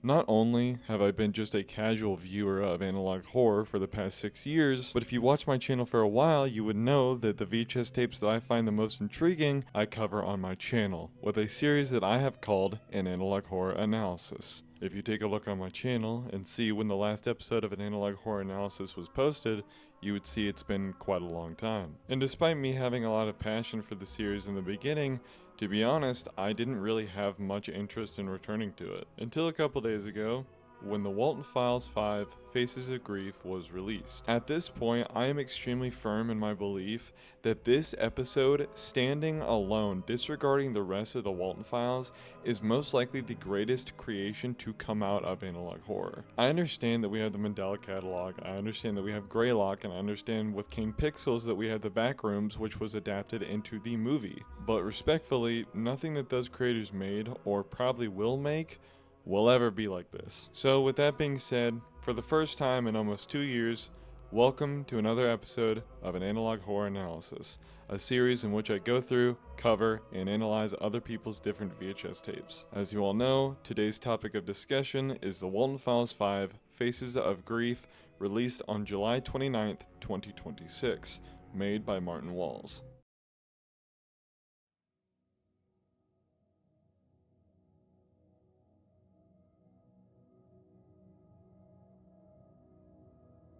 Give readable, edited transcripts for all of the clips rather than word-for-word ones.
Not only have I been just a casual viewer of analog horror for the past 6 years, but if you watch my channel for a while, you would know that the VHS tapes that I find the most intriguing, I cover on my channel, with a series that I have called an analog horror analysis. If you take a look on my channel and see when the last episode of an analog horror analysis was posted, you would see it's been quite a long time. And despite me having a lot of passion for the series in the beginning, to be honest, I didn't really have much interest in returning to it. Until a couple days ago, when the Walton Files 5 Faces of Grief was released. At this point, I am extremely firm in my belief that this episode, standing alone, disregarding the rest of the Walton Files, is most likely the greatest creation to come out of analog horror. I understand that we have the Mandela catalog, I understand that we have Greylock, and I understand with King Pixels that we have the Backrooms, which was adapted into the movie. But respectfully, nothing that those creators made, or probably will make, will ever be like this. So with that being said, for the first time in almost 2 years, welcome to another episode of an Analog Horror Analysis, a series in which I go through, cover, and analyze other people's different VHS tapes. As you all know, today's topic of discussion is the Walton Files 5 Faces of Grief, released on July 29th, 2026, made by Martin Walls.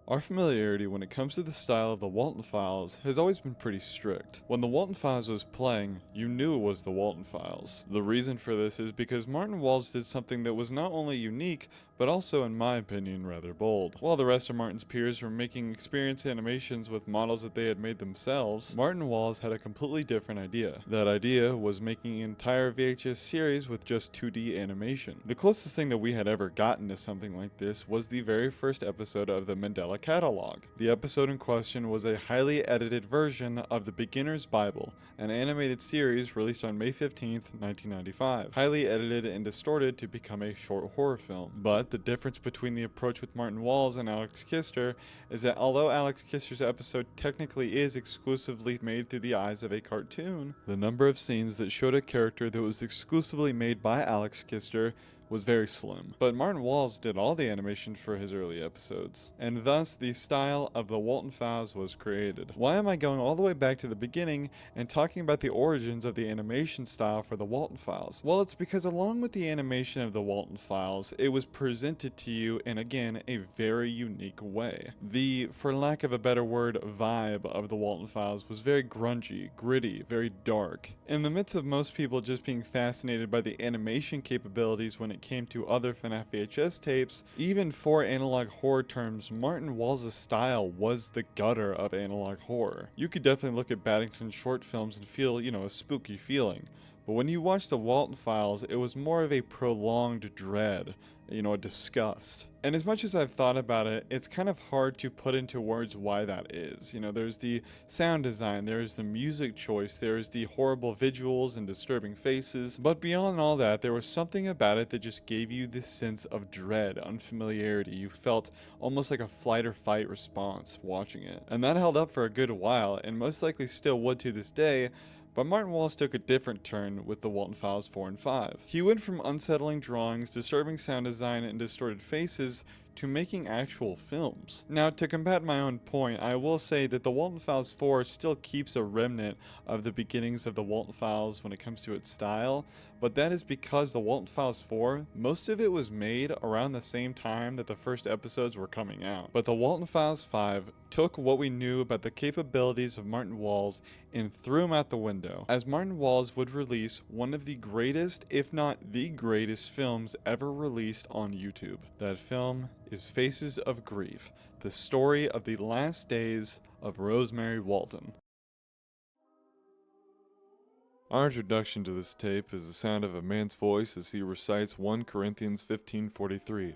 Our familiarity when it comes to the style of the Walton Files has always been pretty strict. When the Walton Files was playing, you knew it was the Walton Files. The reason for this is because Martin Walls did something that was not only unique, but also, in my opinion, rather bold. While the rest of Martin's peers were making experience animations with models that they had made themselves, Martin Walls had a completely different idea. That idea was making an entire VHS series with just 2D animation. The closest thing that we had ever gotten to something like this was the very first episode of the Mandela catalog. The episode in question was a highly edited version of The Beginner's Bible, an animated series released on May 15th, 1995. Highly edited and distorted to become a short horror film. But the difference between the approach with Martin Walls and Alex Kister is that although Alex Kister's episode technically is exclusively made through the eyes of a cartoon, the number of scenes that showed a character that was exclusively made by Alex Kister was very slim. But Martin Walls did all the animation for his early episodes, and thus the style of the Walton Files was created. Why am I going all the way back to the beginning and talking about the origins of the animation style for the Walton Files? Well, it's because along with the animation of the Walton Files, it was presented to you in, again, a very unique way. The, for lack of a better word, vibe of the Walton Files was very grungy, gritty, very dark. In the midst of most people just being fascinated by the animation capabilities when it came to other FNAF VHS tapes, even for analog horror terms, Martin Walls' style was the gutter of analog horror. You could definitely look at Baddington's short films and feel, a spooky feeling. But when you watch the Walton Files, it was more of a prolonged dread, a disgust. And as much as I've thought about it, it's kind of hard to put into words why that is. There's the sound design, there's the music choice, there's the horrible visuals and disturbing faces. But beyond all that, there was something about it that just gave you this sense of dread, unfamiliarity. You felt almost like a flight or fight response watching it. And that held up for a good while, and most likely still would to this day. But Martin Walls took a different turn with the Walton Files 4 and 5. He went from unsettling drawings, disturbing sound design, and distorted faces to making actual films. Now, to combat my own point, I will say that the Walton Files 4 still keeps a remnant of the beginnings of the Walton Files when it comes to its style, but that is because the Walton Files 4, most of it was made around the same time that the first episodes were coming out. But the Walton Files 5 took what we knew about the capabilities of Martin Walls and threw them out the window, as Martin Walls would release one of the greatest, if not the greatest, films ever released on YouTube. That film is Faces of Grief, the story of the last days of Rosemary Walton. Our introduction to this tape is the sound of a man's voice as he recites 1 Corinthians 15:43,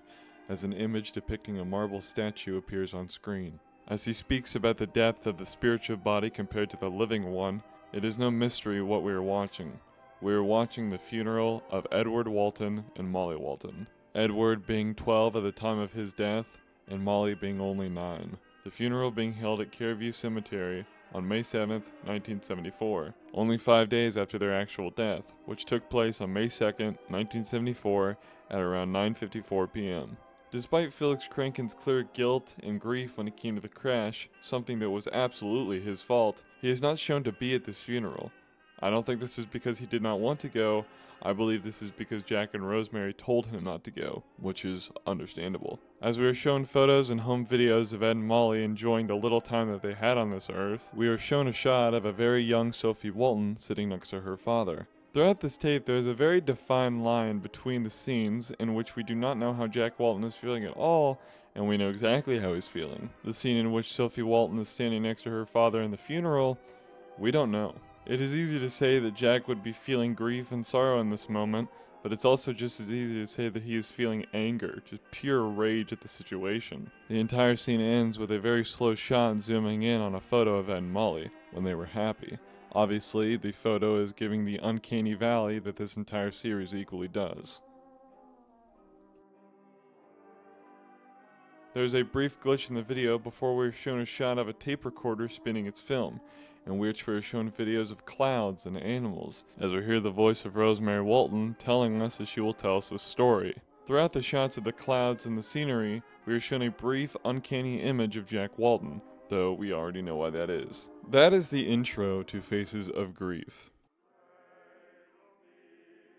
as an image depicting a marble statue appears on screen. As he speaks about the depth of the spiritual body compared to the living one, it is no mystery what we are watching. We are watching the funeral of Edward Walton and Molly Walton. Edward being 12 at the time of his death, and Molly being only 9. The funeral being held at Careview Cemetery on May 7th, 1974, only 5 days after their actual death, which took place on May 2nd, 1974 at around 9:54 p.m. Despite Felix Kranken's clear guilt and grief when it came to the crash, something that was absolutely his fault, he is not shown to be at this funeral. I don't think this is because he did not want to go. I believe this is because Jack and Rosemary told him not to go, which is understandable. As we are shown photos and home videos of Ed and Molly enjoying the little time that they had on this earth, we are shown a shot of a very young Sophie Walton sitting next to her father. Throughout this tape, there is a very defined line between the scenes in which we do not know how Jack Walton is feeling at all, and we know exactly how he's feeling. The scene in which Sophie Walton is standing next to her father in the funeral, we don't know. It is easy to say that Jack would be feeling grief and sorrow in this moment, but it's also just as easy to say that he is feeling anger, just pure rage at the situation. The entire scene ends with a very slow shot zooming in on a photo of Ed and Molly when they were happy. Obviously, the photo is giving the uncanny valley that this entire series equally does. There's a brief glitch in the video before we're shown a shot of a tape recorder spinning its film, in which we're shown videos of clouds and animals, as we hear the voice of Rosemary Walton telling us as she will tell us this story. Throughout the shots of the clouds and the scenery, we are shown a brief, uncanny image of Jack Walton, though we already know why that is. That is the intro to Faces of Grief.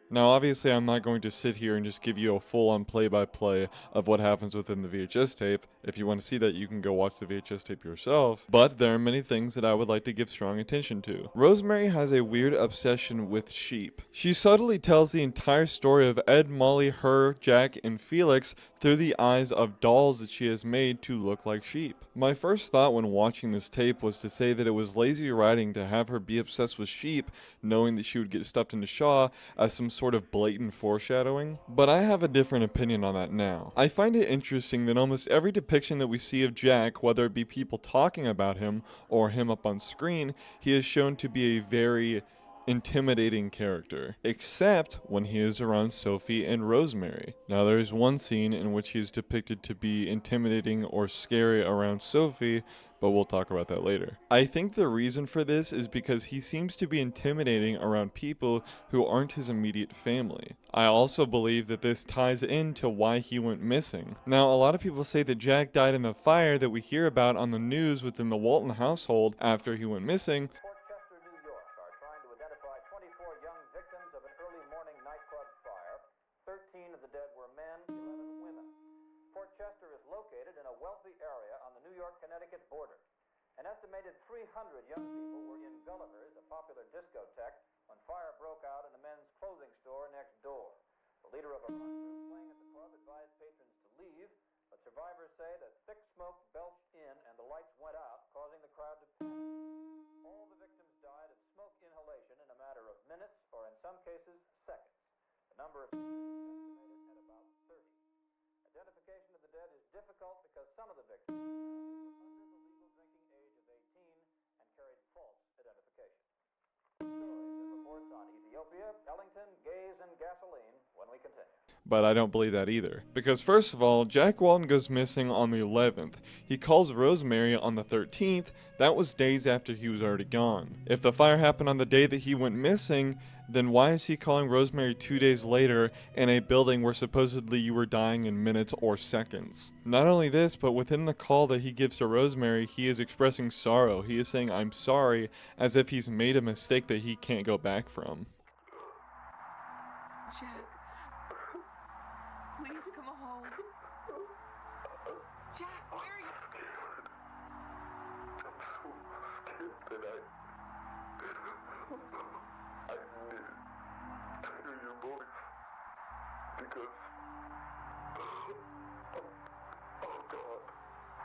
Now obviously I'm not going to sit here and just give you a full-on play-by-play of what happens within the VHS tape. If you want to see that, you can go watch the VHS tape yourself. But there are many things that I would like to give strong attention to. Rosemary has a weird obsession with sheep. She subtly tells the entire story of Ed, Molly, her, Jack, and Felix through the eyes of dolls that she has made to look like sheep. My first thought when watching this tape was to say that it was lazy writing to have her be obsessed with sheep, knowing that she would get stuffed into Shaw as some sort of blatant foreshadowing, but I have a different opinion on that now. I find it interesting that almost every depiction that we see of Jack, whether it be people talking about him or him up on screen, he is shown to be a very intimidating character, except when he is around Sophie and Rosemary. Now there is one scene in which he is depicted to be intimidating or scary around Sophie, but we'll talk about that later. I think the reason for this is because he seems to be intimidating around people who aren't his immediate family. I also believe that this ties into why he went missing. Now, a lot of people say that Jack died in the fire that we hear about on the news within the Walton household after he went missing. Connecticut border. An estimated 300 young people were in Gulliver's, a popular discotheque, when fire broke out in a men's clothing store next door. The leader of a run group playing at the club advised patrons to leave, but survivors say that thick smoke belched in and the lights went out, causing the crowd to panic. All the victims died of smoke inhalation in a matter of minutes, or in some cases, seconds. The number of victims is estimated at about 30. Identification of the dead is difficult because some of the victims Ellington, Gaze, and Gasoline when we continue. But I don't believe that either. Because first of all, Jack Walton goes missing on the 11th. He calls Rosemary on the 13th. That was days after he was already gone. If the fire happened on the day that he went missing, then why is he calling Rosemary 2 days later in a building where supposedly you were dying in minutes or seconds? Not only this, but within the call that he gives to Rosemary, he is expressing sorrow. He is saying, "I'm sorry," as if he's made a mistake that he can't go back from. Jack, please come home. Jack, where are you?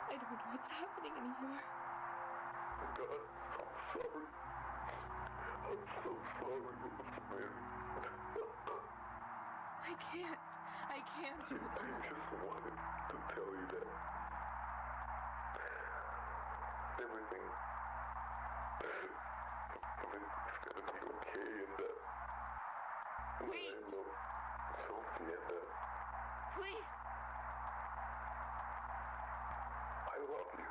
I don't know what's happening anymore. God, I'm sorry. I'm so sorry, Rosemary. I can't do it alone. I just wanted to tell you that everything is gonna be okay and that Wait. I love Sophie and that Please. I love you.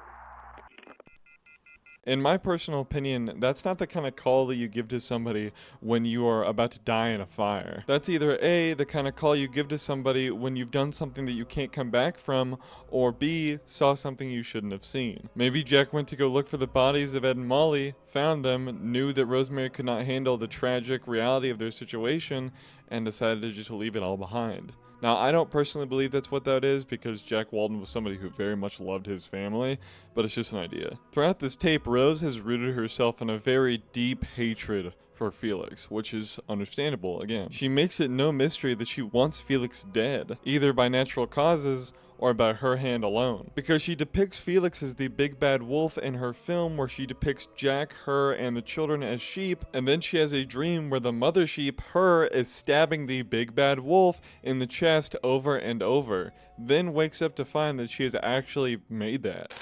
In my personal opinion, that's not the kind of call that you give to somebody when you are about to die in a fire. That's either A, the kind of call you give to somebody when you've done something that you can't come back from, or B, saw something you shouldn't have seen. Maybe Jack went to go look for the bodies of Ed and Molly, found them, knew that Rosemary could not handle the tragic reality of their situation, and decided to just leave it all behind. Now, I don't personally believe that's what that is because Jack Walton was somebody who very much loved his family, but it's just an idea. Throughout this tape, Rose has rooted herself in a very deep hatred for Felix, which is understandable again. She makes it no mystery that she wants Felix dead, either by natural causes or by her hand alone. Because she depicts Felix as the big bad wolf in her film where she depicts Jack, her, and the children as sheep, and then she has a dream where the mother sheep, her, is stabbing the big bad wolf in the chest over and over, then wakes up to find that she has actually made that.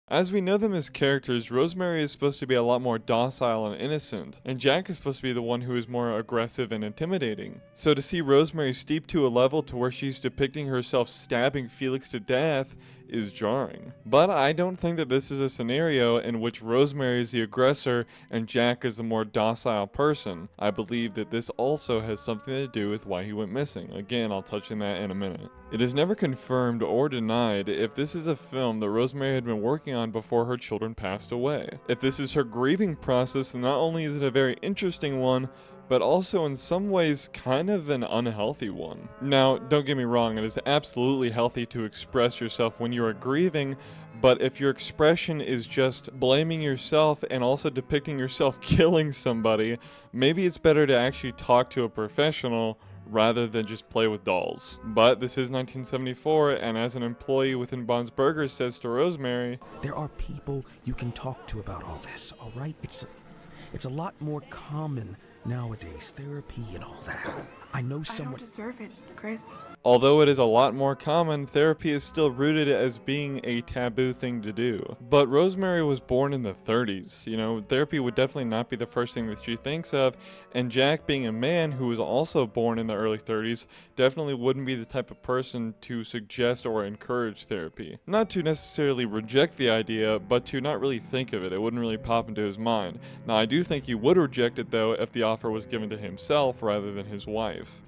As we know them as characters, Rosemary is supposed to be a lot more docile and innocent, and Jack is supposed to be the one who is more aggressive and intimidating. So to see Rosemary steep to a level to where she's depicting herself stabbing Felix to death is jarring. But I don't think that this is a scenario in which Rosemary is the aggressor and Jack is the more docile person. I believe that this also has something to do with why he went missing. Again, I'll touch on that in a minute. It is never confirmed or denied if this is a film that Rosemary had been working on before her children passed away. If this is her grieving process, then not only is it a very interesting one, but also in some ways kind of an unhealthy one. Now, don't get me wrong, it is absolutely healthy to express yourself when you are grieving, but if your expression is just blaming yourself and also depicting yourself killing somebody, maybe it's better to actually talk to a professional rather than just play with dolls. But this is 1974, and as an employee within Bob's Burgers says to Rosemary, there are people you can talk to about all this, all right? It's a lot more common nowadays, therapy and all that. I know I someone... don't deserve it, Chris. although it is a lot more common, therapy is still rooted as being a taboo thing to do. But Rosemary was born in the 30s. You know, therapy would definitely not be the first thing that she thinks of, and Jack, being a man who was also born in the early 30s, definitely wouldn't be the type of person to suggest or encourage therapy. Not to necessarily reject the idea, but to not really think of it. It wouldn't really pop into his mind. Now, I do think he would reject it, though, if the offer was given to himself rather than his wife.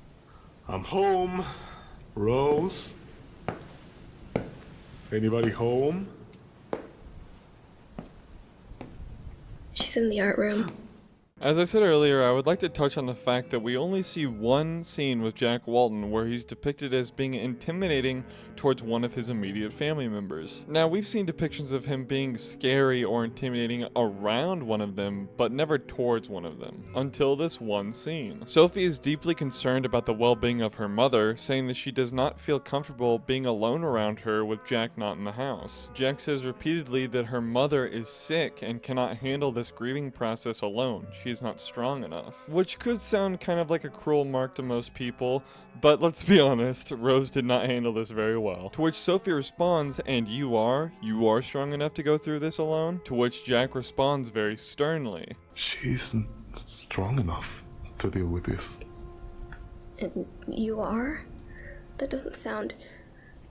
I'm home. Rose? Anybody home? She's in the art room. As I said earlier, I would like to touch on the fact that we only see one scene with Jack Walton where he's depicted as being intimidating towards one of his immediate family members. Now, we've seen depictions of him being scary or intimidating around one of them, but never towards one of them, until this one scene. Sophie is deeply concerned about the well-being of her mother, saying that she does not feel comfortable being alone around her with Jack not in the house. Jack says repeatedly that her mother is sick and cannot handle this grieving process alone. She is not strong enough. Which could sound kind of like a cruel mark to most people, but let's be honest, Rose did not handle this very well. To which Sophie responds, and you are strong enough to go through this alone? To which Jack responds very sternly. She isn't strong enough to deal with this. And you are? That doesn't sound...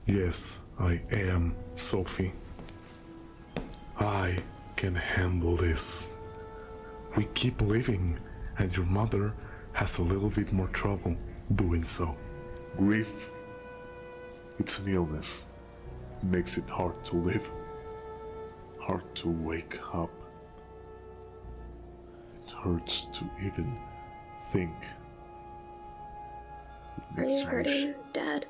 Yes, I am, Sophie. I can handle this. We keep living, and your mother has a little bit more trouble doing so. Grief, it's an illness. It makes it hard to live, hard to wake up. It hurts to even think. Are you hurting, Dad?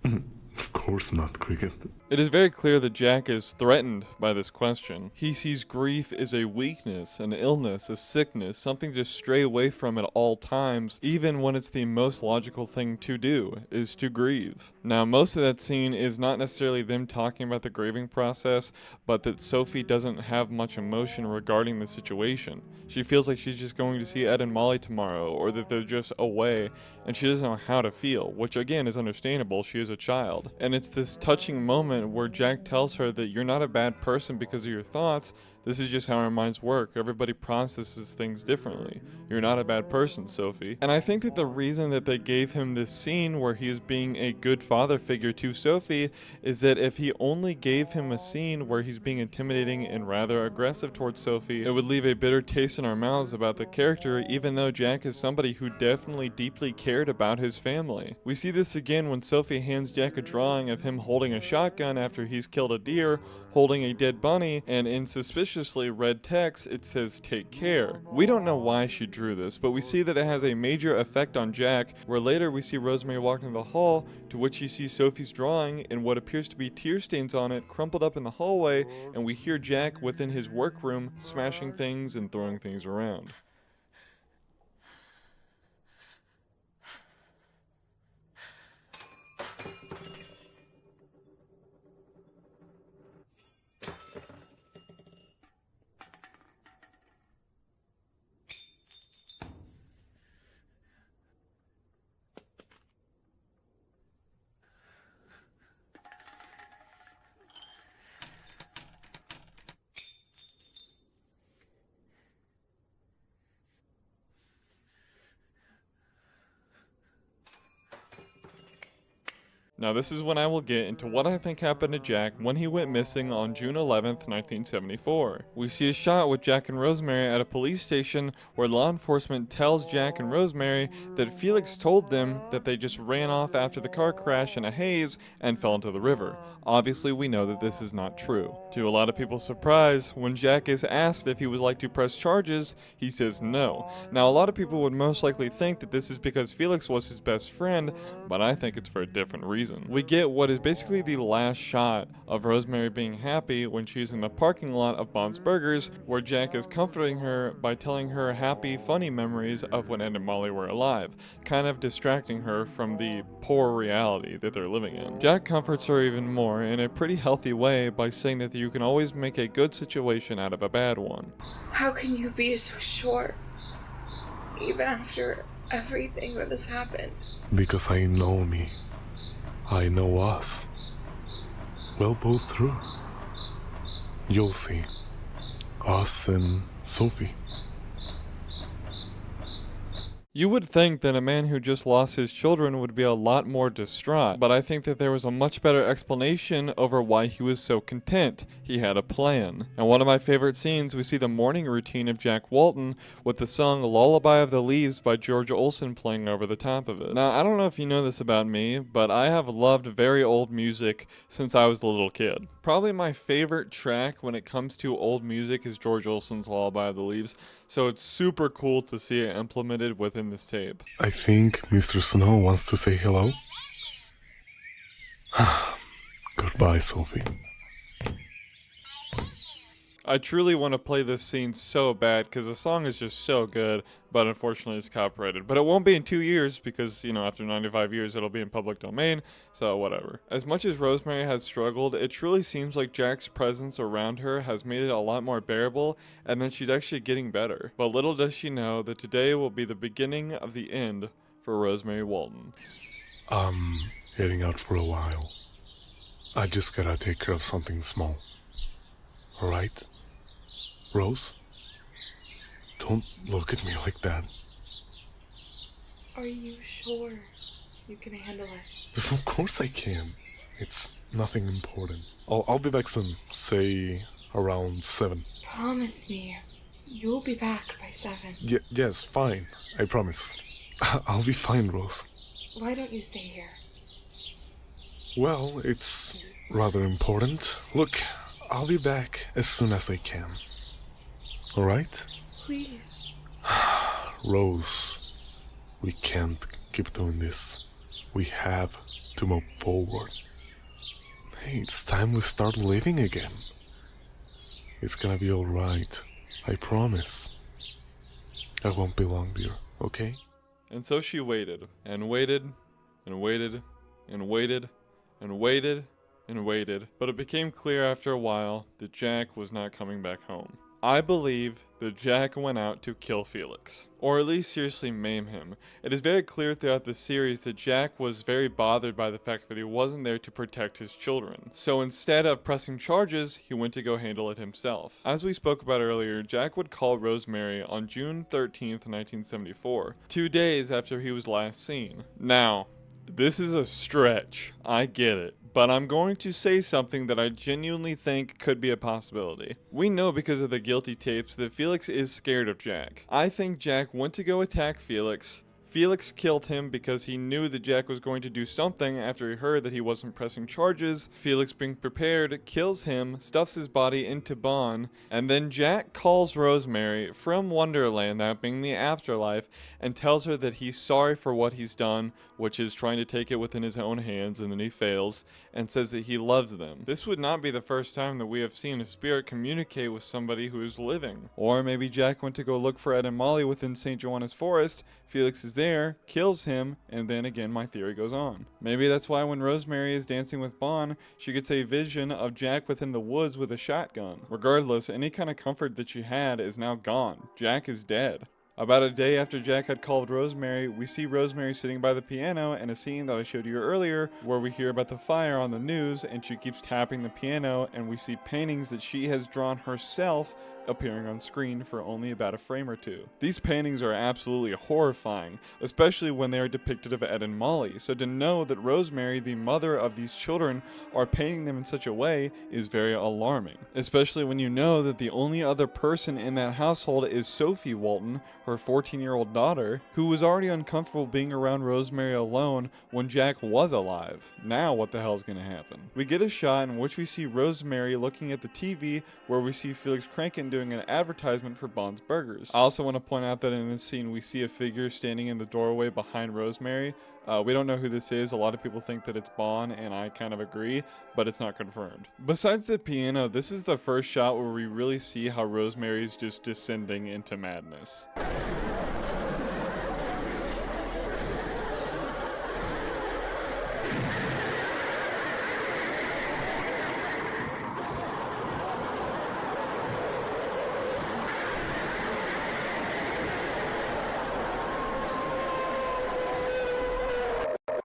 Of course not, Cricket. It is very clear that Jack is threatened by this question. He sees grief as a weakness, an illness, a sickness, something to stray away from at all times, even when it's the most logical thing to do, is to grieve. Now, most of that scene is not necessarily them talking about the grieving process, but that Sophie doesn't have much emotion regarding the situation. She feels like she's just going to see Ed and Molly tomorrow, or that they're just away, and she doesn't know how to feel, which again is understandable, she is a child. And it's this touching moment where Jack tells her that you're not a bad person because of your thoughts, this is just how our minds work. Everybody processes things differently. You're not a bad person, Sophie. And I think that the reason that they gave him this scene where he is being a good father figure to Sophie is that if he only gave him a scene where he's being intimidating and rather aggressive towards Sophie, it would leave a bitter taste in our mouths about the character, even though Jack is somebody who definitely deeply cared about his family. We see this again when Sophie hands Jack a drawing of him holding a shotgun after he's killed a deer, holding a dead bunny, and in suspiciously red text it says "take care." We don't know why she drew this, but we see that it has a major effect on Jack, where later we see Rosemary walking in the hall, to which she sees Sophie's drawing and what appears to be tear stains on it crumpled up in the hallway, and we hear Jack within his workroom smashing things and throwing things around. Now this is when I will get into what I think happened to Jack when he went missing on June 11th, 1974. We see a shot with Jack and Rosemary at a police station where law enforcement tells Jack and Rosemary that Felix told them that they just ran off after the car crash in a haze and fell into the river. Obviously we know that this is not true. To a lot of people's surprise, when Jack is asked if he would like to press charges, he says no. Now a lot of people would most likely think that this is because Felix was his best friend, but I think it's for a different reason. We get what is basically the last shot of Rosemary being happy when she's in the parking lot of Bond's Burgers, where Jack is comforting her by telling her happy, funny memories of when Ed and Molly were alive, kind of distracting her from the poor reality that they're living in. Jack comforts her even more in a pretty healthy way by saying that you can always make a good situation out of a bad one. How can you be so sure? Even after everything that has happened. Because I know me. I know us. We'll pull through. You'll see. Us and Sophie. You would think that a man who just lost his children would be a lot more distraught, but I think that there was a much better explanation over why he was so content. He had a plan. And one of my favorite scenes, we see the morning routine of Jack Walton with the song Lullaby of the Leaves by George Olsen playing over the top of it. Now, I don't know if you know this about me, but I have loved very old music since I was a little kid. Probably my favorite track when it comes to old music is George Olsen's Lullaby of the Leaves, so it's super cool to see it implemented within this tape. I think Mr. Snow wants to say hello. Goodbye, Sophie. I truly want to play this scene so bad because the song is just so good, but unfortunately it's copyrighted. But it won't be in 2 years because, after 95 years it'll be in public domain, so whatever. As much as Rosemary has struggled, it truly seems like Jack's presence around her has made it a lot more bearable, and that she's actually getting better. But little does she know that today will be the beginning of the end for Rosemary Walton. I'm heading out for a while. I just gotta take care of something small. Alright? Rose? Don't look at me like that. Are you sure you can handle it? Of course I can. It's nothing important. I'll be back soon. Say around 7. Promise me you'll be back by 7. Yes, fine. I promise. I'll be fine, Rose. Why don't you stay here? Well, it's rather important. Look, I'll be back as soon as I can. Alright? Please. Rose, we can't keep doing this. We have to move forward. Hey, it's time we start living again. It's gonna be alright. I promise. I won't be long, dear, okay? And so she waited, and waited, and waited, and waited, and waited, and waited, but it became clear after a while that Jack was not coming back home. I believe that Jack went out to kill Felix, or at least seriously maim him. It is very clear throughout the series that Jack was very bothered by the fact that he wasn't there to protect his children. So instead of pressing charges, he went to go handle it himself. As we spoke about earlier, Jack would call Rosemary on June 13th, 1974, 2 days after he was last seen. Now, this is a stretch, I get it, but I'm going to say something that I genuinely think could be a possibility. We know because of the guilty tapes that Felix is scared of Jack. I think Jack went to go attack Felix. Felix killed him because he knew that Jack was going to do something after he heard that he wasn't pressing charges. Felix, being prepared, kills him, stuffs his body into Bon, and then Jack calls Rosemary from Wonderland, that being the afterlife, and tells her that he's sorry for what he's done, which is trying to take it within his own hands, and then he fails, and says that he loves them. This would not be the first time that we have seen a spirit communicate with somebody who is living. Or maybe Jack went to go look for Ed and Molly within St. Joanna's Forest, Felix is there, kills him, and then again my theory goes on. Maybe that's why when Rosemary is dancing with Bon, she gets a vision of Jack within the woods with a shotgun. Regardless, any kind of comfort that she had is now gone. Jack is dead. About a day after Jack had called Rosemary, we see Rosemary sitting by the piano in a scene that I showed you earlier where we hear about the fire on the news and she keeps tapping the piano and we see paintings that she has drawn herself appearing on screen for only about a frame or two. These paintings are absolutely horrifying, especially when they are depicted of Ed and Molly, so to know that Rosemary, the mother of these children, are painting them in such a way is very alarming, especially when you know that the only other person in that household is Sophie Walton, her 14-year-old daughter, who was already uncomfortable being around Rosemary alone when Jack was alive. Now what the hell is going to happen? We get a shot in which we see Rosemary looking at the TV where we see Felix Kranken doing an advertisement for Bon's Burgers. I also want to point out that in this scene we see a figure standing in the doorway behind Rosemary. We don't know who this is. A lot of people think that it's Bon, and I kind of agree, but it's not confirmed. Besides the piano, this is the first shot where we really see how Rosemary is just descending into madness.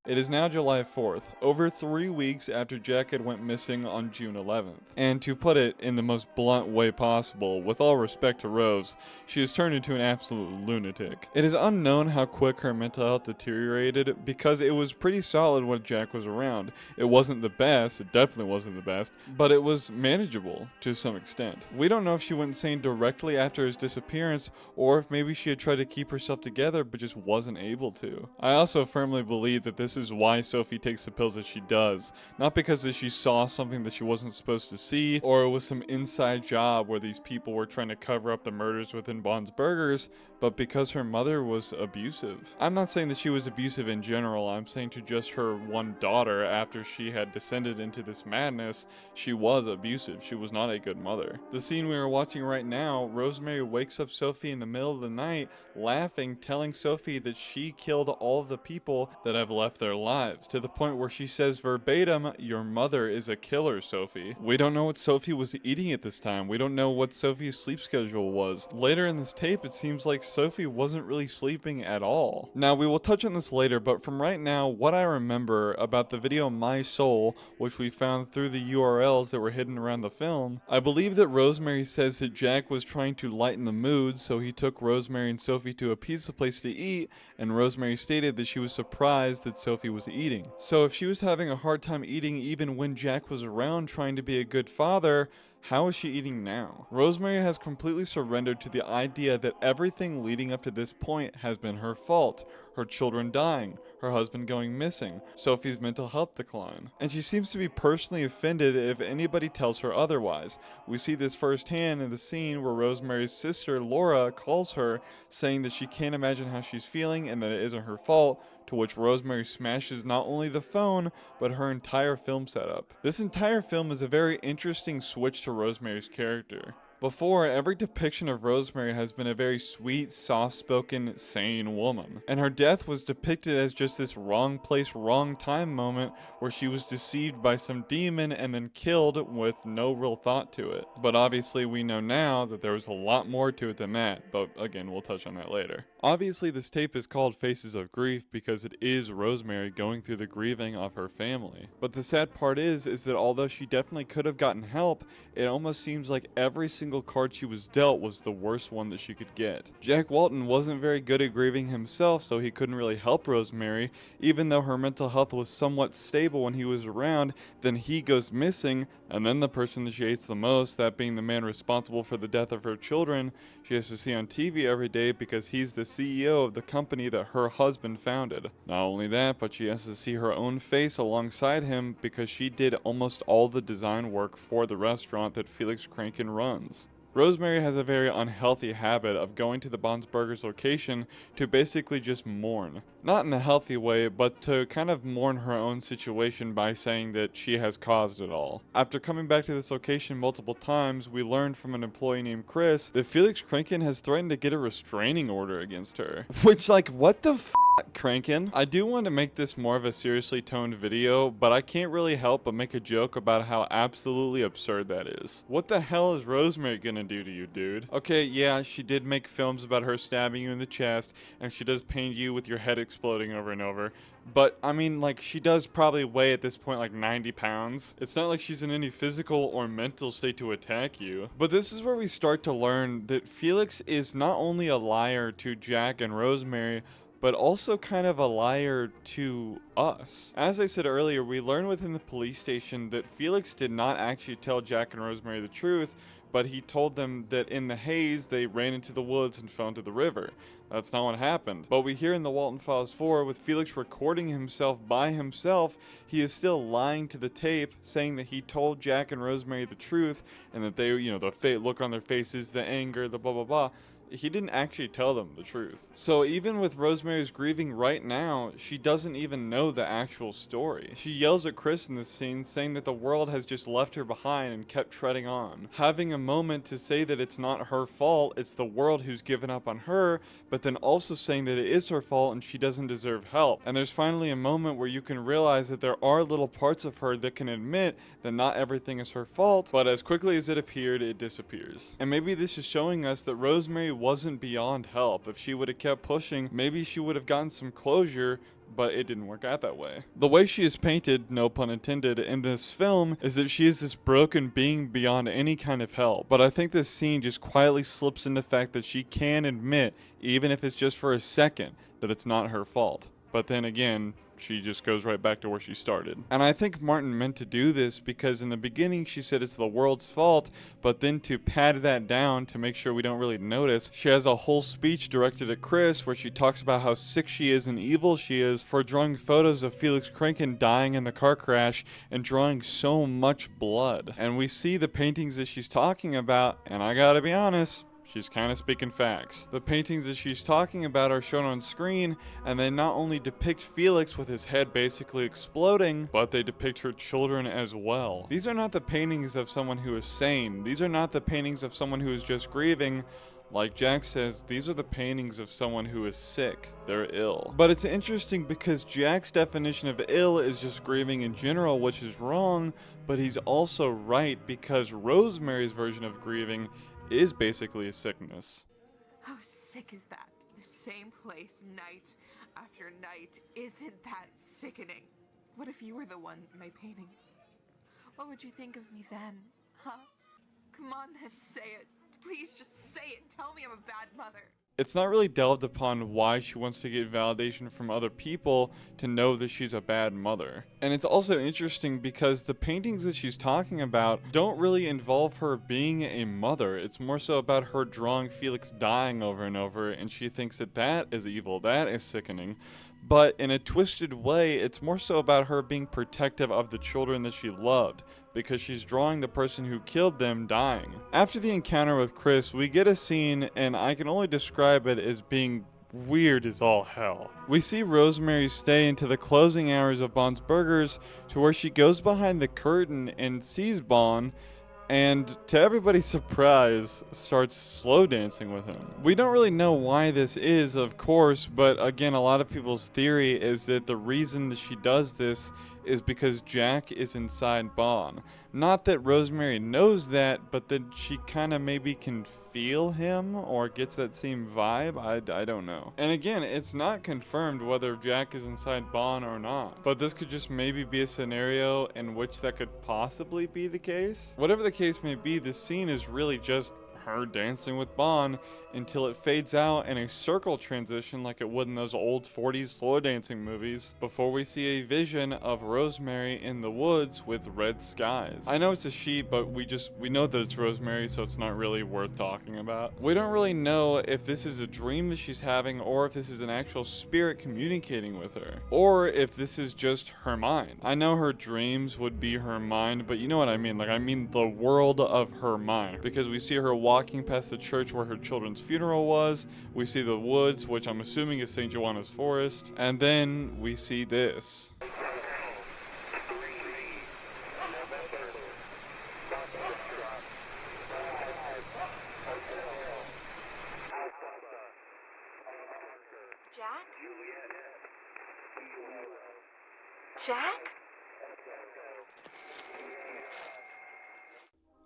It is now July 4th, over 3 weeks after Jack had went missing on June 11th. And to put it in the most blunt way possible, with all respect to Rose, she has turned into an absolute lunatic. It is unknown how quick her mental health deteriorated because it was pretty solid when Jack was around. It wasn't the best, it definitely wasn't the best, but it was manageable to some extent. We don't know if she went insane directly after his disappearance or if maybe she had tried to keep herself together but just wasn't able to. I also firmly believe that this is why Sophie takes the pills that she does. Not because that she saw something that she wasn't supposed to see, or it was some inside job where these people were trying to cover up the murders within Bon's Burgers, but because her mother was abusive. I'm not saying that she was abusive in general, I'm saying to just her one daughter after she had descended into this madness, she was abusive. She was not a good mother. The scene we are watching right now, Rosemary wakes up Sophie in the middle of the night, laughing, telling Sophie that she killed all of the people that have left their lives, to the point where she says verbatim, "Your mother is a killer, Sophie." We don't know what Sophie was eating at this time. We don't know what Sophie's sleep schedule was. Later in this tape, it seems like Sophie wasn't really sleeping at all. Now, we will touch on this later, but from right now, what I remember about the video My Soul, which we found through the URLs that were hidden around the film, I believe that Rosemary says that Jack was trying to lighten the mood, so he took Rosemary and Sophie to a pizza place to eat, and Rosemary stated that she was surprised that Sophie was eating. So if she was having a hard time eating even when Jack was around trying to be a good father, how is she eating now? Rosemary has completely surrendered to the idea that everything leading up to this point has been her fault. her children dying, her husband going missing, Sophie's mental health decline. And she seems to be personally offended if anybody tells her otherwise. We see this firsthand in the scene where Rosemary's sister Laura calls her, saying that she can't imagine how she's feeling and that it isn't her fault, to which Rosemary smashes not only the phone, but her entire film setup. This entire film is a very interesting switch to Rosemary's character. Before, every depiction of Rosemary has been a very sweet, soft-spoken, sane woman. And her death was depicted as just this wrong place, wrong time moment where she was deceived by some demon and then killed with no real thought to it. But obviously we know now that there was a lot more to it than that, but again, we'll touch on that later. Obviously this tape is called Faces of Grief because it is Rosemary going through the grieving of her family. But the sad part is that although she definitely could have gotten help, it almost seems like every single card she was dealt was the worst one that she could get. Jack Walton wasn't very good at grieving himself, so he couldn't really help Rosemary. Even though her mental health was somewhat stable when he was around, then he goes missing, and then the person that she hates the most, that being the man responsible for the death of her children, she has to see on TV every day because he's the CEO of the company that her husband founded. Not only that, but she has to see her own face alongside him because she did almost all the design work for the restaurant that Felix Kranken runs. Rosemary has a very unhealthy habit of going to the Bons Burgers location to basically just mourn. Not in a healthy way, but to kind of mourn her own situation by saying that she has caused it all. After coming back to this location multiple times, we learned from an employee named Chris that Felix Kranken has threatened to get a restraining order against her. Which, like, what the f***, Kranken? I do want to make this more of a seriously toned video, but I can't really help but make a joke about how absolutely absurd that is. What the hell is Rosemary gonna do to you, dude? Okay, yeah, she did make films about her stabbing you in the chest, and she does paint you with your head exploding over and over. But, I mean, like, she does probably weigh at this point like 90 pounds. It's not like she's in any physical or mental state to attack you. But this is where we start to learn that Felix is not only a liar to Jack and Rosemary, but also kind of a liar to us. As I said earlier, we learned within the police station that Felix did not actually tell Jack and Rosemary the truth, but he told them that in the haze they ran into the woods and fell into the river. That's not what happened. But we hear in the Walton Files 4, with Felix recording himself by himself, he is still lying to the tape, saying that he told Jack and Rosemary the truth, and that they, the look on their faces, the anger, the blah blah blah. He didn't actually tell them the truth. So even with Rosemary's grieving right now, she doesn't even know the actual story. She yells at Chris in this scene, saying that the world has just left her behind and kept treading on. Having a moment to say that it's not her fault, it's the world who's given up on her, but then also saying that it is her fault and she doesn't deserve help. And there's finally a moment where you can realize that there are little parts of her that can admit that not everything is her fault, but as quickly as it appeared, it disappears. And maybe this is showing us that Rosemary wasn't beyond help. If she would have kept pushing, maybe she would have gotten some closure, but it didn't work out that way. The way she is painted, no pun intended, in this film is that she is this broken being beyond any kind of help. But I think this scene just quietly slips in the fact that she can admit, even if it's just for a second, that it's not her fault. But then again, she just goes right back to where she started. And I think Martin meant to do this because in the beginning she said it's the world's fault, but then to pad that down to make sure we don't really notice, she has a whole speech directed at Chris where she talks about how sick she is and evil she is for drawing photos of Felix Kranken dying in the car crash and drawing so much blood. And we see the paintings that she's talking about, and I gotta be honest, she's kind of speaking facts. The paintings that she's talking about are shown on screen, and they not only depict Felix with his head basically exploding, but they depict her children as well. These are not the paintings of someone who is sane. These are not the paintings of someone who is just grieving. Like Jack says, these are the paintings of someone who is sick. They're ill. But it's interesting because Jack's definition of ill is just grieving in general, which is wrong, but he's also right because Rosemary's version of grieving is basically a sickness. How sick is that? The same place night after night. Isn't that sickening? What if you were the one in my paintings? What would you think of me then? Huh? Come on then, say it. Please just say it. Tell me I'm a bad mother. it's not really delved upon why she wants to get validation from other people to know that she's a bad mother. And it's also interesting because the paintings that she's talking about don't really involve her being a mother. It's more so about her drawing Felix dying over and over, and she thinks that that is evil, that is sickening. But in a twisted way, it's more so about her being protective of the children that she loved, because she's drawing the person who killed them dying. After the encounter with Chris, we get a scene, and I can only describe it as being weird as all hell. We see Rosemary stay into the closing hours of Bond's Burgers, to where she goes behind the curtain and sees Bond, and to everybody's surprise, starts slow dancing with him. We don't really know why this is, of course, but again, a lot of people's theory is that the reason that she does this is because Jack is inside Bond. Not that Rosemary knows that, but that she kind of maybe can feel him or gets that same vibe. I don't know. And again, it's not confirmed whether Jack is inside Bond or not, but this could just maybe be a scenario in which that could possibly be the case. Whatever the case may be, this scene is really just her dancing with Bond until it fades out in a circle transition like it would in those old 40s slow dancing movies, before we see a vision of Rosemary in the woods with red skies. I know it's a she, but we know that it's Rosemary, so it's not really worth talking about. We don't really know if this is a dream that she's having, or if this is an actual spirit communicating with her, or if this is just her mind. I know her dreams would be her mind, but you know what I mean. Like, I mean the world of her mind, because we see her walking past the church where her children's funeral was, we see the woods, which I'm assuming is St. Joanna's Forest, and then we see this. Jack? Jack?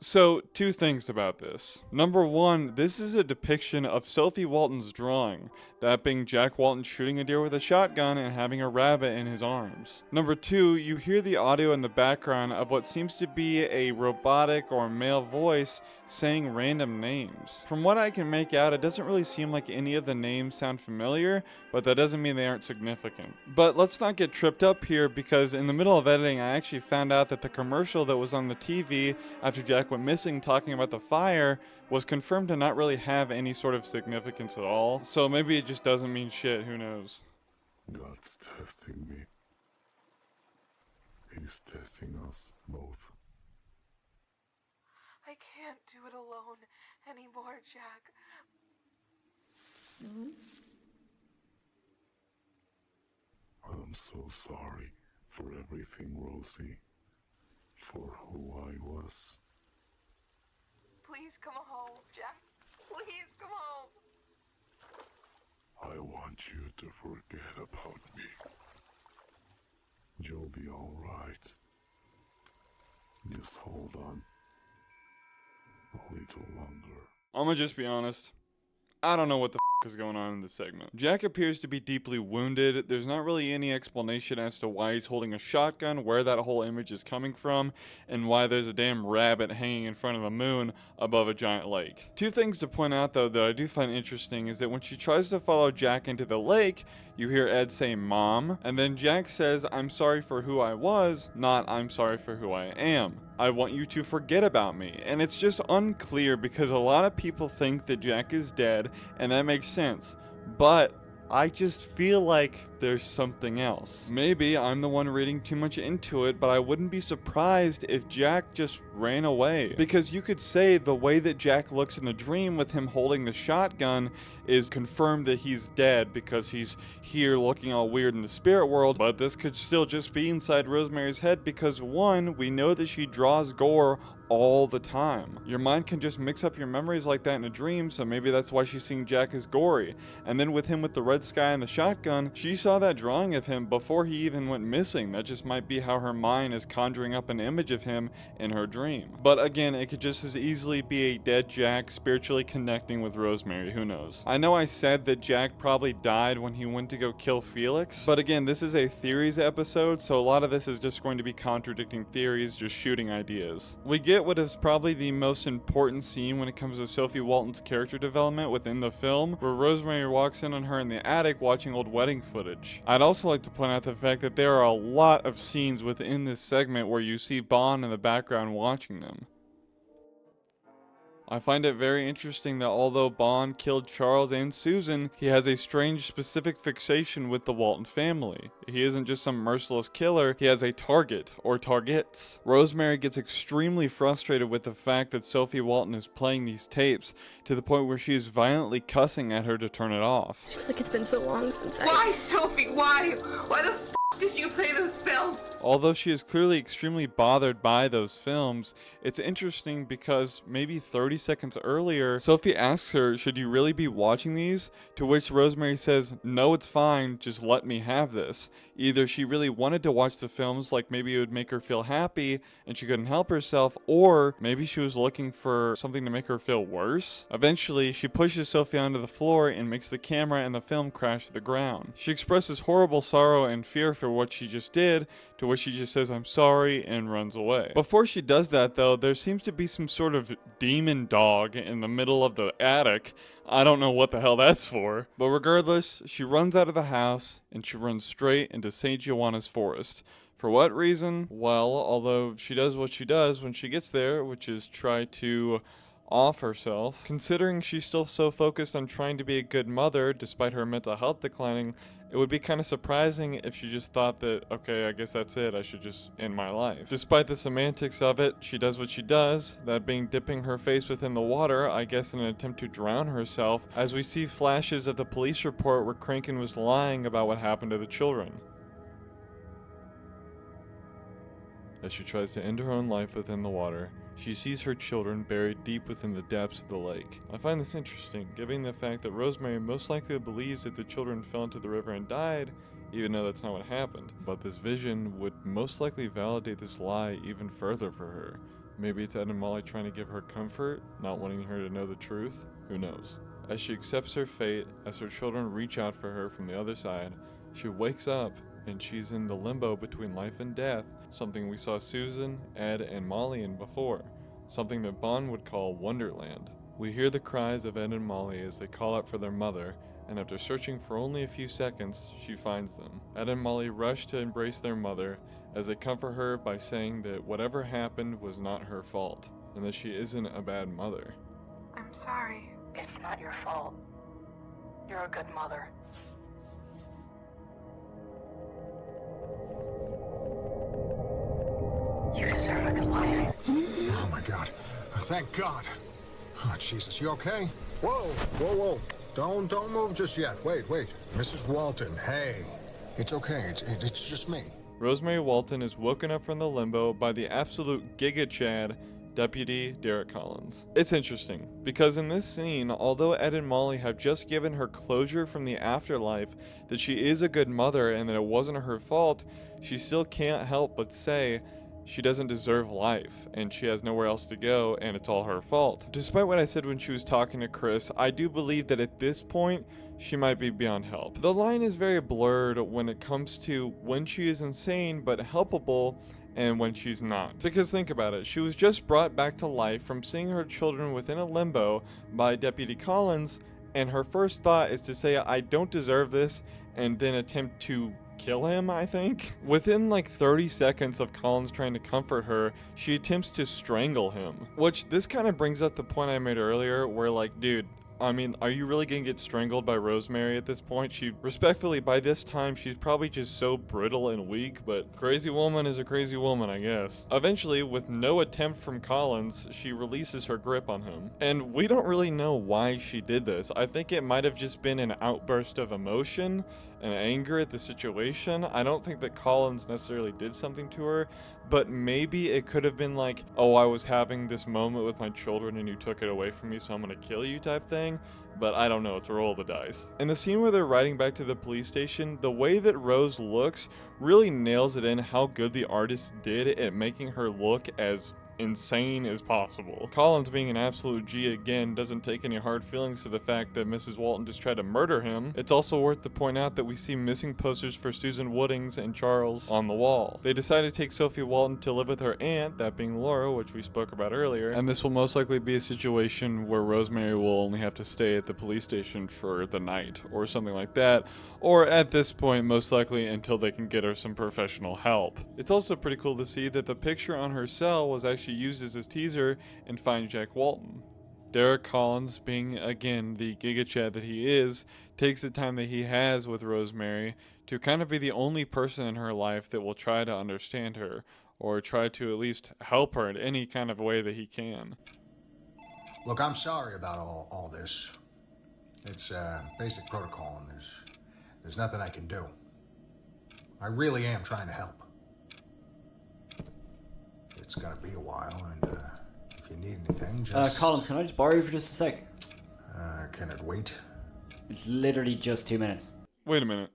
So, two things about this. Number one, this is a depiction of Sophie Walton's drawing, that being Jack Walton shooting a deer with a shotgun and having a rabbit in his arms. Number two, you hear the audio in the background of what seems to be a robotic or male voice saying random names. From what I can make out, it doesn't really seem like any of the names sound familiar, but that doesn't mean they aren't significant. But let's not get tripped up here, because in the middle of editing, I actually found out that the commercial that was on the TV after Jack went missing talking about the fire was confirmed to not really have any sort of significance at all. So maybe it just doesn't mean shit, who knows. God's testing me. He's testing us both. I can't do it alone anymore, Jack. I'm so sorry for everything, Rosie. For who I was. Please come home, Jack. Please come home. I want you to forget about me. You'll be alright. Just hold on. A little longer. I'm gonna just be honest. I don't know what the is going on in this segment. Jack appears to be deeply wounded. There's not really any explanation as to why he's holding a shotgun, where that whole image is coming from, and why there's a damn rabbit hanging in front of the moon above a giant lake. Two things to point out though that I do find interesting is that when she tries to follow Jack into the lake, you hear Ed say "Mom," and then Jack says, "I'm sorry for who I was," not "I'm sorry for who I am. I want you to forget about me." And it's just unclear, because a lot of people think that Jack is dead, and that makes sense. But I just feel like there's something else. Maybe I'm the one reading too much into it, but I wouldn't be surprised if Jack just ran away. Because you could say the way that Jack looks in the dream with him holding the shotgun is confirmed that he's dead, because he's here looking all weird in the spirit world, but this could still just be inside Rosemary's head, because one, we know that she draws gore all the time. Your mind can just mix up your memories like that in a dream, so maybe that's why she's seeing Jack as gory. And then with him with the red sky and the shotgun, she saw that drawing of him before he even went missing. That just might be how her mind is conjuring up an image of him in her dream. But again, it could just as easily be a dead Jack spiritually connecting with Rosemary, who knows. I know I said that Jack probably died when he went to go kill Felix, but again, this is a theories episode, so a lot of this is just going to be contradicting theories, just shooting ideas. We get get what is probably the most important scene when it comes to Sophie Walton's character development within the film, where Rosemary walks in on her in the attic watching old wedding footage. I'd also like to point out the fact that there are a lot of scenes within this segment where you see Bond in the background watching them. I find it very interesting that although Bond killed Charles and Susan, he has a strange specific fixation with the Walton family. He isn't just some merciless killer, he has a target, or targets. Rosemary gets extremely frustrated with the fact that Sophie Walton is playing these tapes, to the point where she is violently cussing at her to turn it off. Just like it's been so long since Why, Sophie? Why? Why the did you play those films? Although she is clearly extremely bothered by those films, it's interesting because maybe 30 seconds earlier, Sophie asks her, should you really be watching these? To which Rosemary says, no, it's fine, just let me have this. Either she really wanted to watch the films, like maybe it would make her feel happy and she couldn't help herself, or maybe she was looking for something to make her feel worse. Eventually, she pushes Sophie onto the floor and makes the camera and the film crash to the ground. She expresses horrible sorrow and fear for what she just did, to which she just says, I'm sorry, and runs away. Before she does that though, there seems to be some sort of demon dog in the middle of the attic. I don't know what the hell that's for. But regardless, she runs out of the house, and she runs straight into St. Joanna's Forest. For what reason? Well, although she does what she does when she gets there, which is try to off herself, considering she's still so focused on trying to be a good mother despite her mental health declining, it would be kind of surprising if she just thought that, okay, I guess that's it, I should just end my life. Despite the semantics of it, she does what she does, that being dipping her face within the water, I guess in an attempt to drown herself, as we see flashes of the police report where Crankin was lying about what happened to the children. As she tries to end her own life within the water, she sees her children buried deep within the depths of the lake. I find this interesting, given the fact that Rosemary most likely believes that the children fell into the river and died, even though that's not what happened. But this vision would most likely validate this lie even further for her. Maybe it's Ed and Molly trying to give her comfort, not wanting her to know the truth. Who knows? As she accepts her fate, as her children reach out for her from the other side, she wakes up and she's in the limbo between life and death, something we saw Susan, Ed, and Molly in before, something that Bond would call Wonderland. We hear the cries of Ed and Molly as they call out for their mother, and after searching for only a few seconds, she finds them. Ed and Molly rush to embrace their mother as they comfort her by saying that whatever happened was not her fault, and that she isn't a bad mother. I'm sorry. It's not your fault. You're a good mother. You deserve a good life. Oh my God. Thank God. Oh, Jesus, you okay? Whoa, whoa, whoa. Don't move just yet. Wait. Mrs. Walton, hey. It's okay. It's just me. Rosemary Walton is woken up from the limbo by the absolute Giga Chad, Deputy Derek Collins. It's interesting, because in this scene, although Ed and Molly have just given her closure from the afterlife that she is a good mother and that it wasn't her fault, she still can't help but say she doesn't deserve life, and she has nowhere else to go, and it's all her fault. Despite what I said when she was talking to Chris, I do believe that at this point, she might be beyond help. The line is very blurred when it comes to when she is insane but helpable, and when she's not. Because think about it, she was just brought back to life from seeing her children within a limbo by Deputy Collins, and her first thought is to say, I don't deserve this, and then attempt to kill him, I think. Within like 30 seconds of Collins trying to comfort her, she attempts to strangle him. Which, this kind of brings up the point I made earlier, where like, dude, I mean, are you really gonna get strangled by Rosemary at this point? She, respectfully, by this time, she's probably just so brittle and weak, but crazy woman is a crazy woman, I guess. Eventually, with no attempt from Collins, she releases her grip on him. And we don't really know why she did this. I think it might have just been an outburst of emotion and anger at the situation. I don't think that Collins necessarily did something to her, but maybe it could have been like, oh, I was having this moment with my children and you took it away from me, so I'm gonna kill you type thing. But I don't know, it's a roll of the dice. In the scene where they're riding back to the police station, the way that Rose looks really nails it in how good the artist did at making her look as insane as possible. Collins, being an absolute G again, doesn't take any hard feelings to the fact that Mrs. Walton just tried to murder him. It's also worth to point out that we see missing posters for Susan Woodings and Charles on the wall. They decide to take Sophie Walton to live with her aunt, that being Laura, which we spoke about earlier, and this will most likely be a situation where Rosemary will only have to stay at the police station for the night, or something like that, or at this point, most likely until they can get her some professional help. It's also pretty cool to see that the picture on her cell was actually used as a teaser in Find Jack Walton. Derek Collins, being again the Giga Chad that he is, takes the time that he has with Rosemary to kind of be the only person in her life that will try to understand her, or try to at least help her in any kind of way that he can. Look, I'm sorry about all this. It's basic protocol, and there's nothing I can do. I really am trying to help. It's gonna be a while, and if you need anything, just... Collins, can I just borrow you for just a sec? Can it wait? It's literally just 2 minutes. Wait a minute.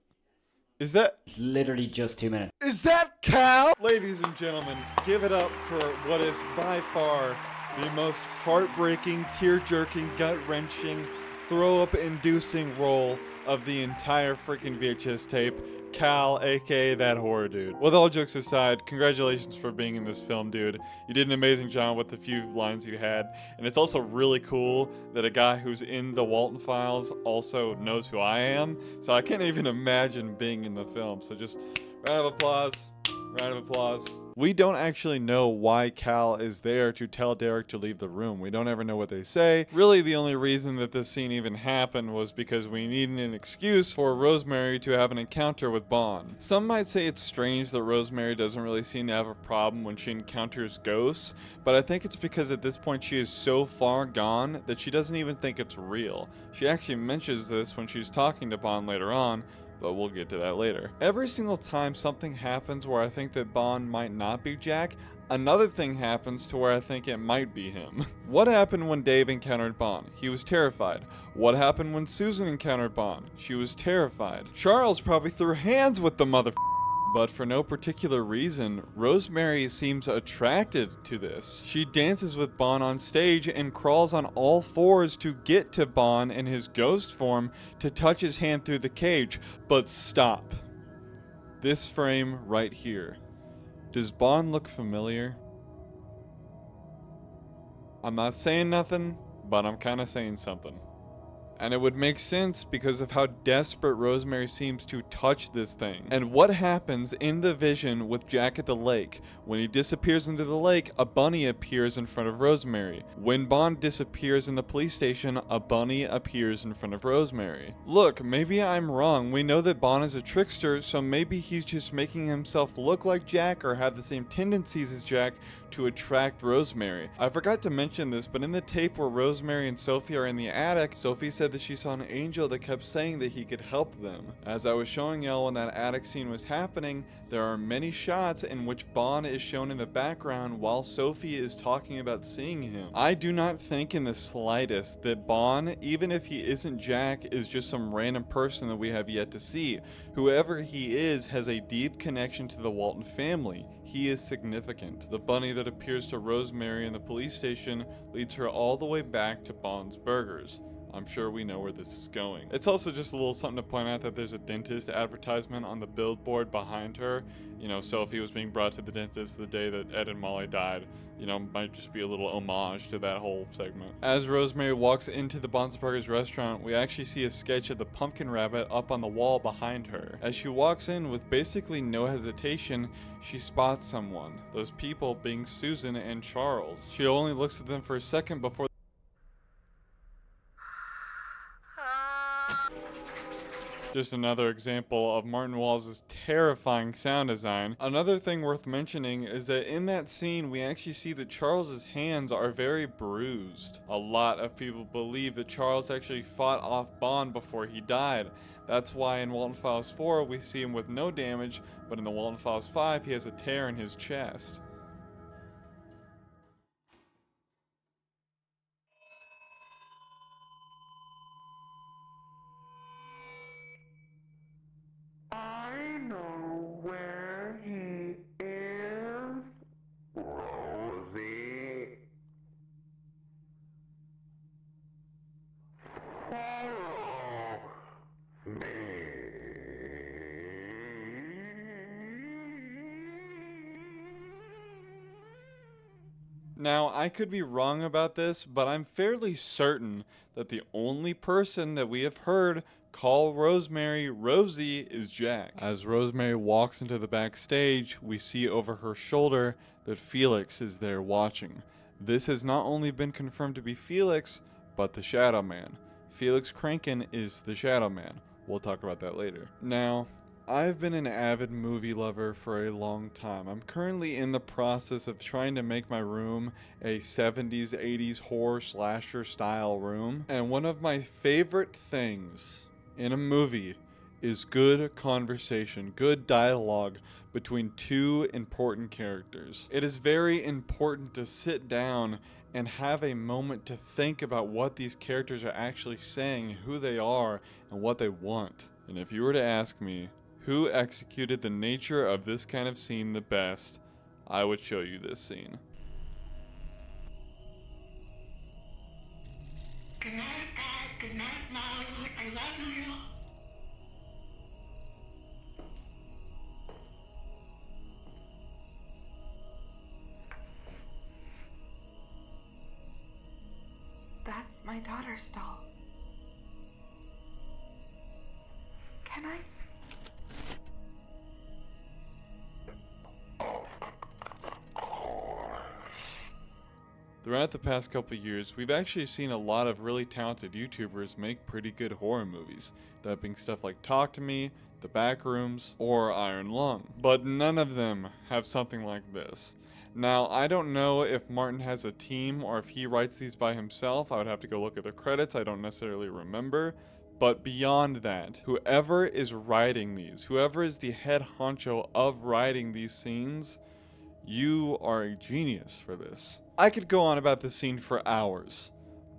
Is that... It's literally just 2 minutes. Is that Cal? Ladies and gentlemen, give it up for what is by far the most heartbreaking, tear-jerking, gut-wrenching, throw-up-inducing role of the entire freaking VHS tape. Cal, aka that horror dude. With all jokes aside, congratulations for being in this film, dude. You did an amazing job with the few lines you had, and it's also really cool that a guy who's in the Walton Files also knows who I am, so I can't even imagine being in the film. So just round of applause. Round of applause. We don't actually know why Cal is there to tell Derek to leave the room. We don't ever know what they say. Really, the only reason that this scene even happened was because we needed an excuse for Rosemary to have an encounter with Bond. Some might say it's strange that Rosemary doesn't really seem to have a problem when she encounters ghosts, but I think it's because at this point she is so far gone that she doesn't even think it's real. She actually mentions this when she's talking to Bond later on, but we'll get to that later. Every single time something happens where I think that Bond might not be Jack, another thing happens to where I think it might be him. What happened when Dave encountered Bond? He was terrified. What happened when Susan encountered Bond? She was terrified. Charles probably threw hands with the mother. But for no particular reason, Rosemary seems attracted to this. She dances with Bond on stage and crawls on all fours to get to Bond in his ghost form to touch his hand through the cage. But stop. This frame right here. Does Bond look familiar? I'm not saying nothing, but I'm kind of saying something. And it would make sense because of how desperate Rosemary seems to touch this thing. And what happens in the vision with Jack at the lake? When he disappears into the lake, a bunny appears in front of Rosemary. When Bond disappears in the police station, a bunny appears in front of Rosemary. Look, maybe I'm wrong. We know that Bond is a trickster, so maybe he's just making himself look like Jack or have the same tendencies as Jack to attract Rosemary. I forgot to mention this, but in the tape where Rosemary and Sophie are in the attic, Sophie said that she saw an angel that kept saying that he could help them. As I was showing y'all when that attic scene was happening, there are many shots in which Bond is shown in the background while Sophie is talking about seeing him. I do not think in the slightest that Bond, even if he isn't Jack, is just some random person that we have yet to see. Whoever he is has a deep connection to the Walton family. He is significant. The bunny that appears to Rosemary in the police station leads her all the way back to Bond's Burgers. I'm sure we know where this is going. It's also just a little something to point out that there's a dentist advertisement on the billboard behind her. You know, Sophie was being brought to the dentist the day that Ed and Molly died. You know, might just be a little homage to that whole segment. As Rosemary walks into the Bond's Burgers restaurant, we actually see a sketch of the pumpkin rabbit up on the wall behind her. As she walks in with basically no hesitation, she spots someone. Those people being Susan and Charles. She only looks at them for a second before just another example of Martin Walls' terrifying sound design. Another thing worth mentioning is that in that scene, we actually see that Charles's hands are very bruised. A lot of people believe that Charles actually fought off Bond before he died. That's why in Walton Files 4, we see him with no damage, but in the Walton Files 5, he has a tear in his chest. I know where he is. Rosie? Now, I could be wrong about this, but I'm fairly certain that the only person that we have heard call Rosemary Rosie is Jack. As Rosemary walks into the backstage, we see over her shoulder that Felix is there watching. This has not only been confirmed to be Felix, but the Shadow Man. Felix Kranken is the Shadow Man. We'll talk about that later. Now, I've been an avid movie lover for a long time. I'm currently in the process of trying to make my room a 70s, 80s horror slasher style room. And one of my favorite things in a movie is good conversation, good dialogue between two important characters. It is very important to sit down and have a moment to think about what these characters are actually saying, who they are, and what they want. And if you were to ask me who executed the nature of this kind of scene the best, I would show you this scene. Good night, Dad. Good night, Molly. I love you. That's my daughter's doll. Can I? Throughout the past couple years, we've actually seen a lot of really talented YouTubers make pretty good horror movies, that being stuff like Talk to Me, The Backrooms, or Iron Lung. But none of them have something like this. Now, I don't know if Martin has a team or if he writes these by himself. I would have to go look at the credits. I don't necessarily remember. But beyond that, whoever is writing these, whoever is the head honcho of writing these scenes, you are a genius for this. I could go on about this scene for hours,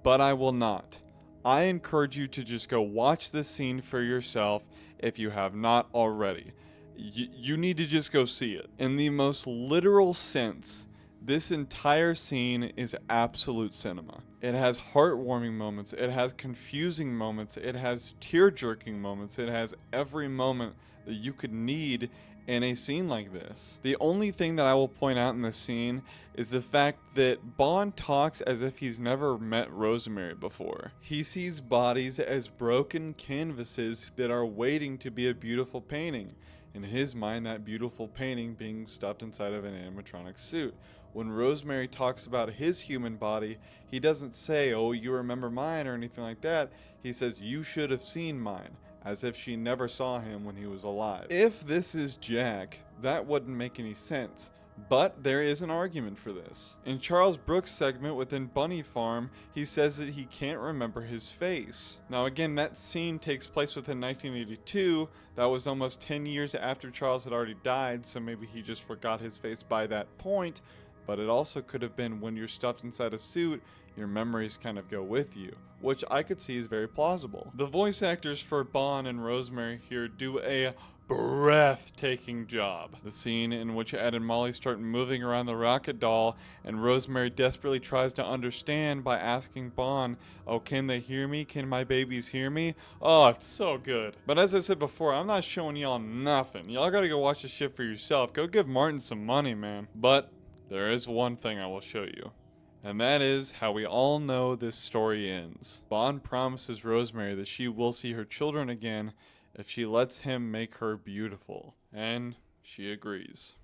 but I will not. I encourage you to just go watch this scene for yourself if you have not already. You need to just go see it. In the most literal sense, this entire scene is absolute cinema. It has heartwarming moments, it has confusing moments, it has tear-jerking moments, it has every moment that you could need in a scene like this. The only thing that I will point out in this scene is the fact that Bond talks as if he's never met Rosemary before. He sees bodies as broken canvases that are waiting to be a beautiful painting. In his mind, that beautiful painting being stuffed inside of an animatronic suit. When Rosemary talks about his human body, he doesn't say, "Oh, you remember mine," or anything like that. He says, "You should have seen mine," as if she never saw him when he was alive. If this is Jack, that wouldn't make any sense. But there is an argument for this. In Charles Brooks' segment within Bunny Farm, he says that he can't remember his face. Now again, that scene takes place within 1982. That was almost 10 years after Charles had already died, so maybe he just forgot his face by that point. But it also could have been when you're stuffed inside a suit, your memories kind of go with you, which I could see is very plausible. The voice actors for Bond and Rosemary here do a breathtaking job. The scene in which Ed and Molly start moving around the rocket doll and Rosemary desperately tries to understand by asking Bond, "Oh, can they hear me? Can my babies hear me?" Oh, it's so good. But as I said before, I'm not showing y'all nothing. Y'all gotta go watch this shit for yourself. Go give Martin some money, man. But there is one thing I will show you. And that is how we all know this story ends. Bond promises Rosemary that she will see her children again if she lets him make her beautiful. And she agrees.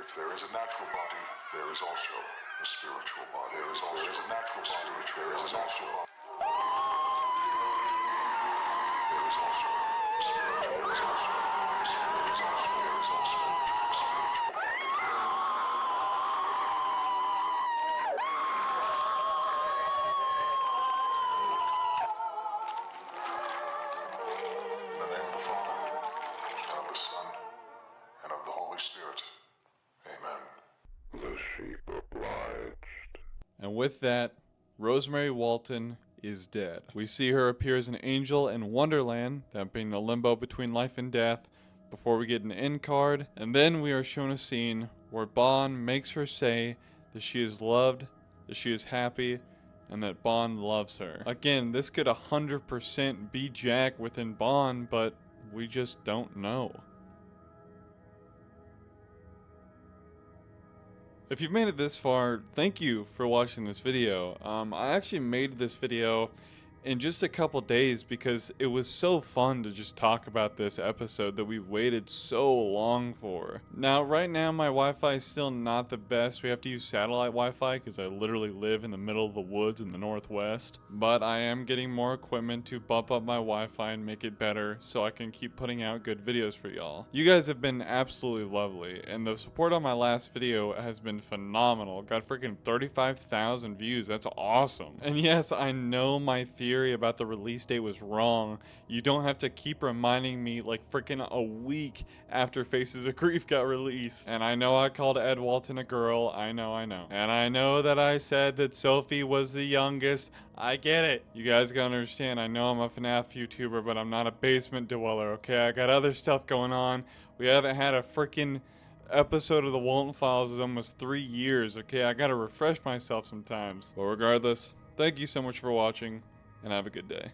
If there is a natural body, there is also a spiritual body. There is also a natural spiritual. There is also there is also a spiritual. There is also a spiritual. There is also a spiritual body. In the name of the Father, and of the Son, And with that, Rosemary Walton is dead. We see her appear as an angel in Wonderland, that being the limbo between life and death, before we get an end card, and then we are shown a scene where Bond makes her say that she is loved, that she is happy, and that Bond loves her. Again, this could 100% be Jack within Bond, but we just don't know. If you've made it this far, thank you for watching this video. I actually made this video in just a couple days because it was so fun to just talk about this episode that we waited so long for. Now, right now my Wi-Fi is still not the best. We have to use satellite Wi-Fi because I literally live in the middle of the woods in the Northwest. But I am getting more equipment to bump up my Wi-Fi and make it better so I can keep putting out good videos for y'all. You guys have been absolutely lovely, and the support on my last video has been phenomenal. Got freaking 35,000 views. That's awesome. And yes, I know my theory about the release date was wrong. You don't have to keep reminding me like freaking a week after Faces of Grief got released. And I know I called Ed Walton a girl. I know. And I know that I said that Sophie was the youngest. I get it. You guys gotta understand, I know I'm a FNAF YouTuber, but I'm not a basement dweller, okay? I got other stuff going on. We haven't had a freaking episode of the Walton Files in almost 3 years, okay? I gotta refresh myself sometimes. But regardless, thank you so much for watching, and have a good day.